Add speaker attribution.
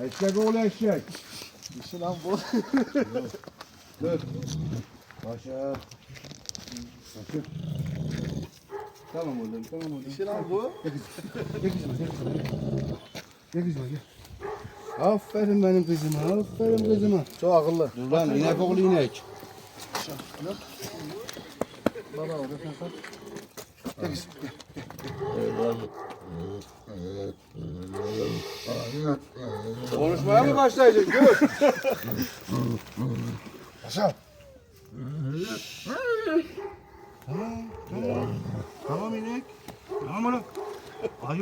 Speaker 1: Eşek oğlu eşek.
Speaker 2: Dişi lan bu.
Speaker 1: Dur. Başa. Başa. Tamam oğlum, tamam oğlum.
Speaker 2: Dişi lan bu.
Speaker 1: Gel kızıma, gel kızıma. Gel kızıma, gel. Aferin benim kızıma, aferin kızıma.
Speaker 2: Çok akıllı.
Speaker 1: Dur lan, inek oğlu inek.
Speaker 2: Baba orada sen sat.
Speaker 1: Gel kızım, gel. Konuşmaya mı başlayacaksın? Gör. Başa. Tamam, tamam. Tamam inek. Tamam oğlum. Ayı